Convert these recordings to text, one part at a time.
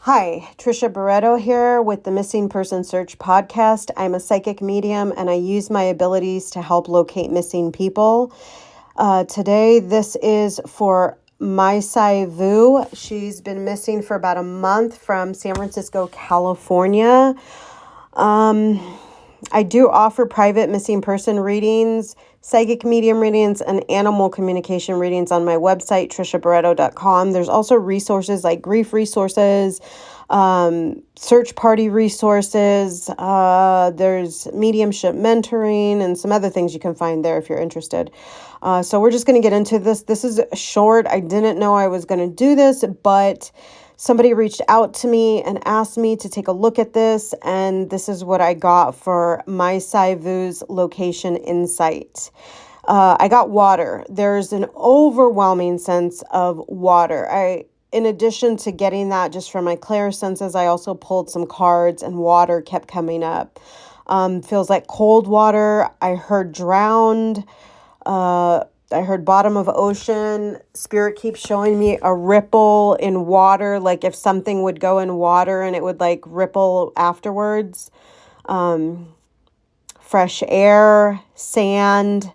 Hi, Trisha Barreto here with the Missing Person Search podcast. I'm a psychic medium and I use my abilities to help locate missing people. Today, this is for Maisai Vue. She's been missing for about a month from San Francisco, California. I do offer private missing person readings, psychic medium readings, and animal communication readings on my website, trishabarreto.com. There's also resources like grief resources, search party resources. There's mediumship mentoring and some other things you can find there if you're interested. So we're just going to get into this. This is short. I didn't know I was going to do this, but somebody reached out to me and asked me to take a look at this, and this is what I got for Maisai Vue's location insight. I got water. There's an overwhelming sense of water. In addition to getting that just from my clairsenses, I also pulled some cards and water kept coming up. Feels like cold water. I heard drowned. I heard bottom of ocean. Spirit keeps showing me a ripple in water, like if something would go in water and it would like ripple afterwards. Fresh air, sand.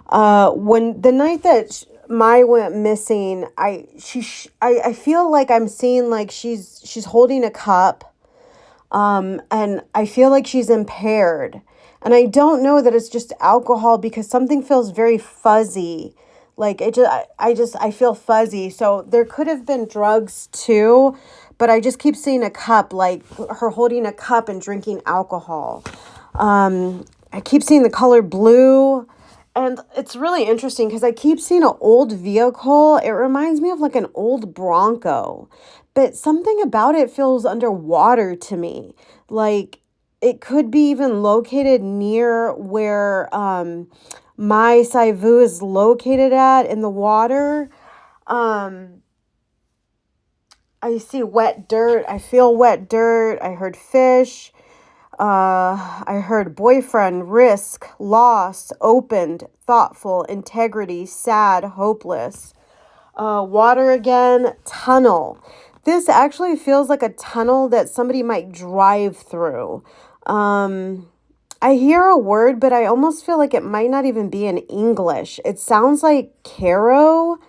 When the night that Mai went missing, I feel like I'm seeing like she's holding a cup, and I feel like she's impaired. And I don't know that it's just alcohol because something feels very fuzzy. Like I feel fuzzy. So there could have been drugs too, but I just keep seeing a cup, like her holding a cup and drinking alcohol. I keep seeing the color blue. And it's really interesting because I keep seeing an old vehicle. It reminds me of like an old Bronco, but something about it feels underwater to me. Like it could be even located near where Maisai Vue is located at in the water. I see wet dirt. I feel wet dirt. I heard fish. I heard boyfriend, risk, loss, opened, thoughtful, integrity, sad, hopeless. Water again, tunnel. This actually feels like a tunnel that somebody might drive through. I hear a word, but I almost feel like it might not even be in English. It sounds like caro,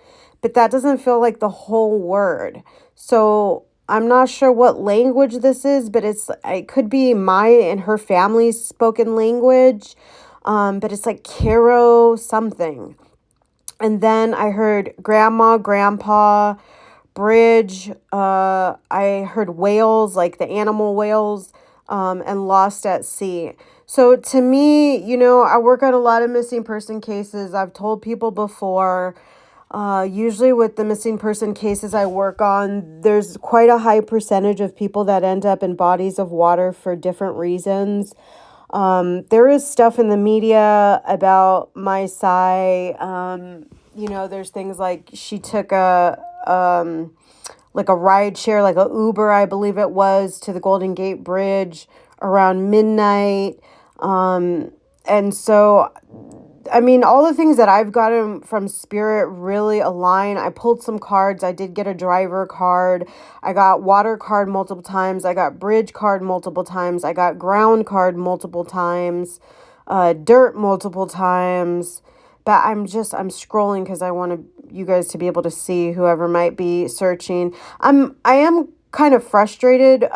but that doesn't feel like the whole word. So I'm not sure what language this is, but it could be my and her family's spoken language. But it's like caro something. And then I heard grandma, grandpa, bridge. I heard whales, like the animal whales, and lost at sea. So to me, I work on a lot of missing person cases. I've told people before, usually with the missing person cases I work on, there's quite a high percentage of people that end up in bodies of water for different reasons. There is stuff in the media about Maisai. There's things like she took like a ride share, like a Uber, I believe it was, to the Golden Gate Bridge around midnight. And so, I mean, all the things that I've gotten from Spirit really align. I pulled some cards. I did get a driver card. I got water card multiple times. I got bridge card multiple times. I got ground card multiple times. Dirt multiple times. But I'm scrolling because I want you guys to be able to see whoever might be searching. I am kind of frustrated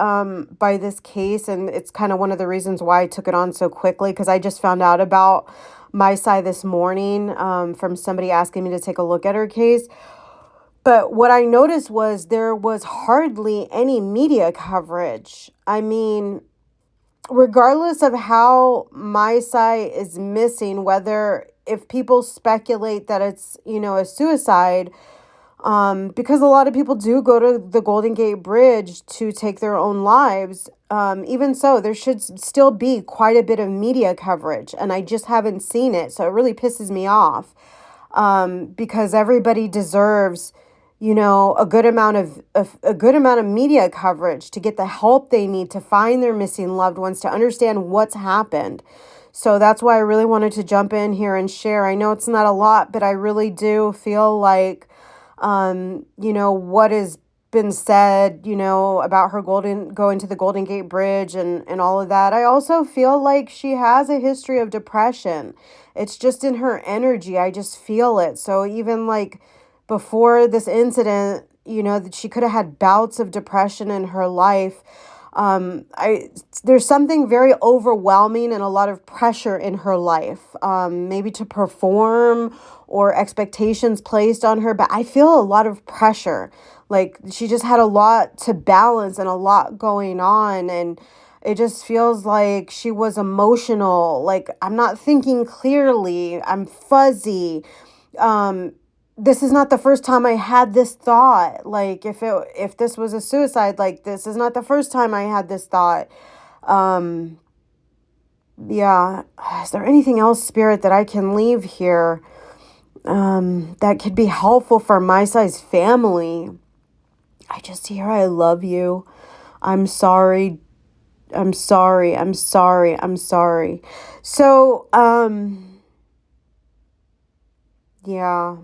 by this case, and it's kind of one of the reasons why I took it on so quickly, because I just found out about Maisai this morning from somebody asking me to take a look at her case. But what I noticed was there was hardly any media coverage. I mean, regardless of how Maisai is missing, if people speculate that it's, a suicide, because a lot of people do go to the Golden Gate Bridge to take their own lives. Even so, there should still be quite a bit of media coverage, and I just haven't seen it. So it really pisses me off, because everybody deserves, a good amount of media coverage to get the help they need to find their missing loved ones, to understand what's happened. So that's why I really wanted to jump in here and share. I know it's not a lot, but I really do feel like, what is been said, about her going to the Golden Gate Bridge and all of that, I also feel like she has a history of depression. It's just in her energy. I just feel it. So even like before this incident, that she could have had bouts of depression in her life. I There's something very overwhelming and a lot of pressure in her life, maybe to perform or expectations placed on her. But I feel a lot of pressure. Like she just had a lot to balance and a lot going on. And it just feels like she was emotional. Like I'm not thinking clearly. I'm fuzzy. Um, this is not the first time I had this thought. Like if this was a suicide, like this is not the first time I had this thought. Um, yeah. Is there anything else, Spirit, that I can leave here? That could be helpful for Maisai's family. I just hear I love you. I'm sorry. I'm sorry. I'm sorry. I'm sorry. So, yeah.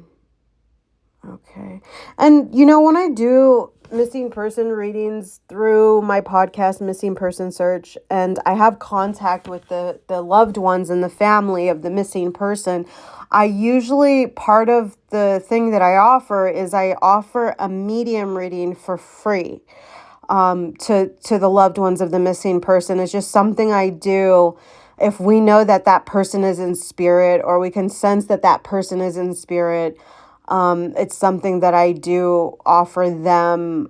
Okay. And when I do missing person readings through my podcast, Missing Person Search, and I have contact with the loved ones and the family of the missing person, I usually, part of the thing that I offer is I offer a medium reading for free to the loved ones of the missing person. It's just something I do if we know that that person is in spirit, or we can sense that that person is in spirit. It's something that I do offer them.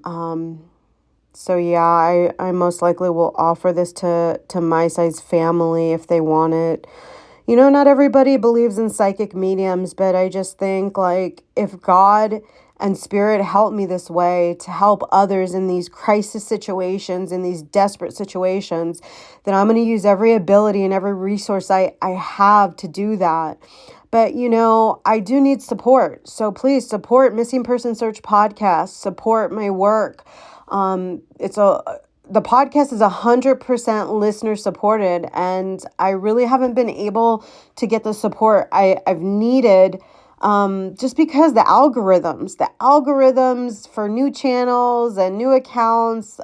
So yeah, I most likely will offer this to Maisai's family if they want it. Not everybody believes in psychic mediums, but I just think like if God and Spirit help me this way to help others in these crisis situations, in these desperate situations, then I'm going to use every ability and every resource I have to do that. But, I do need support. So please support Missing Person Search podcast, support my work. The podcast is 100% listener supported, and I really haven't been able to get the support I've needed, just because the algorithms for new channels and new accounts,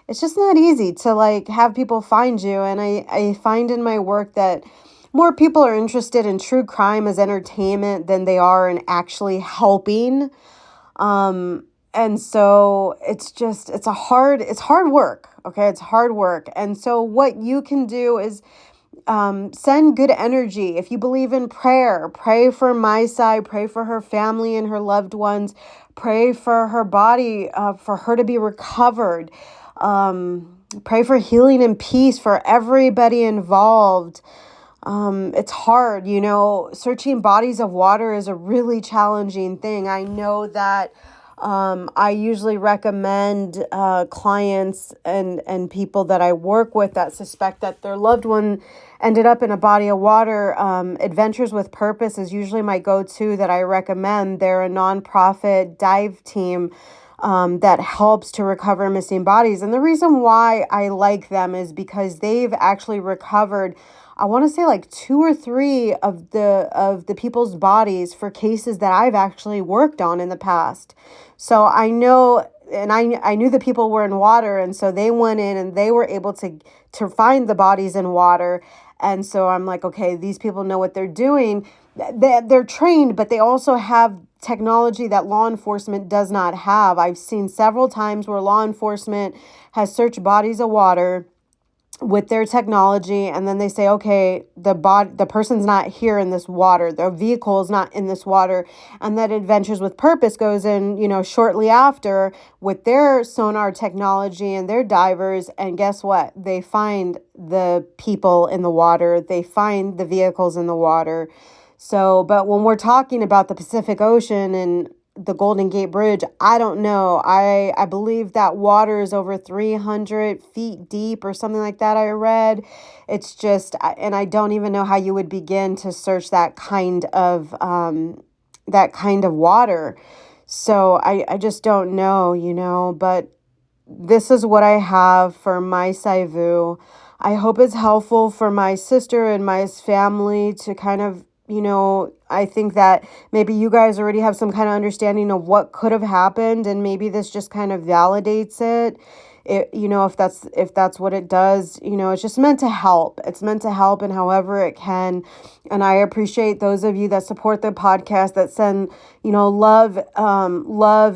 it's just not easy to like have people find you. And I find in my work that more people are interested in true crime as entertainment than they are in actually helping. And so it's hard work. Okay. It's hard work. And so what you can do is, send good energy. If you believe in prayer, pray for Maisai, pray for her family and her loved ones, pray for her body, for her to be recovered. Pray for healing and peace for everybody involved. It's hard, searching bodies of water is a really challenging thing. I know that I usually recommend clients and people that I work with that suspect that their loved one ended up in a body of water. Adventures with Purpose is usually my go-to that I recommend. They're a nonprofit dive team that helps to recover missing bodies. And the reason why I like them is because they've actually recovered, I want to say like 2 or 3 of the people's bodies for cases that I've actually worked on in the past. So I know, and I knew the people were in water, and so they went in and they were able to find the bodies in water. And so I'm like, okay, these people know what they're doing. They're trained, but they also have technology that law enforcement does not have. I've seen several times where law enforcement has searched bodies of water with their technology, and then they say, okay, the person's not here in this water, the vehicle is not in this water, and that Adventures with Purpose goes in, shortly after with their sonar technology and their divers, and guess what? They find the people in the water, they find the vehicles in the water. So, but when we're talking about the Pacific Ocean and the Golden Gate Bridge, I don't know. I believe that water is over 300 feet deep or something like that, I read. It's just, and I don't even know how you would begin to search that kind of water. So I just don't know, but this is what I have for Maisai Vue. I hope it's helpful for my sister and my family to kind of I think that maybe you guys already have some kind of understanding of what could have happened, and maybe this just kind of validates it. If that's what it does, it's just meant to help. It's meant to help in however it can. And I appreciate those of you that support the podcast, that send, love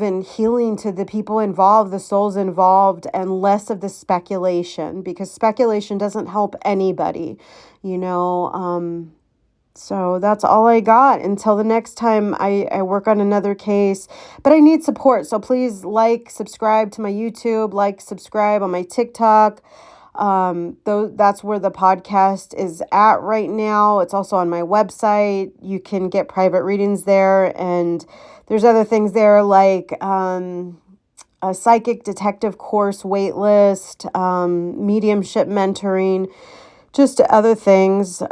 and healing to the people involved, the souls involved, and less of the speculation, because speculation doesn't help anybody, you know. So that's all I got until the next time I work on another case. But I need support. So please subscribe to my YouTube, subscribe on my TikTok. That's where the podcast is at right now. It's also on my website. You can get private readings there. And there's other things there like a psychic detective course waitlist, mediumship mentoring, just other things.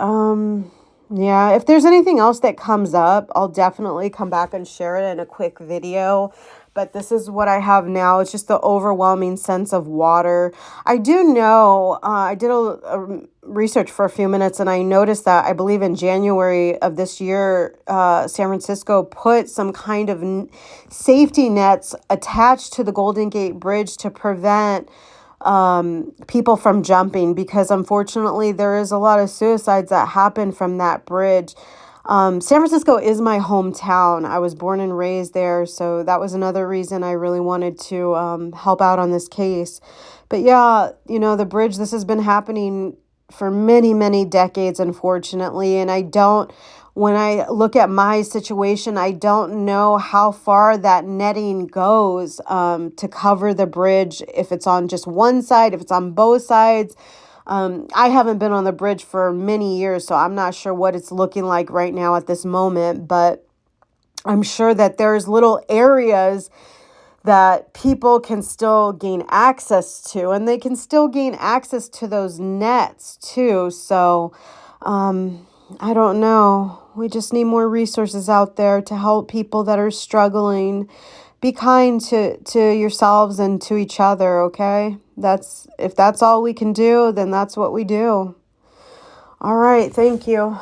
Yeah, if there's anything else that comes up, I'll definitely come back and share it in a quick video. But this is what I have now. It's just the overwhelming sense of water. I do know, I did a research for a few minutes, and I noticed that I believe in January of this year, San Francisco put some kind of safety nets attached to the Golden Gate Bridge to prevent people from jumping, because unfortunately there is a lot of suicides that happen from that bridge. San Francisco is my hometown. I was born and raised there, so that was another reason I really wanted to help out on this case. But yeah, the bridge, this has been happening for many, many decades, unfortunately, and when I look at my situation, I don't know how far that netting goes to cover the bridge, if it's on just one side, if it's on both sides. I haven't been on the bridge for many years, so I'm not sure what it's looking like right now at this moment, but I'm sure that there's little areas that people can still gain access to, and they can still gain access to those nets too. So, I don't know. We just need more resources out there to help people that are struggling. Be kind to yourselves and to each other, okay? If that's all we can do, then that's what we do. All right, thank you.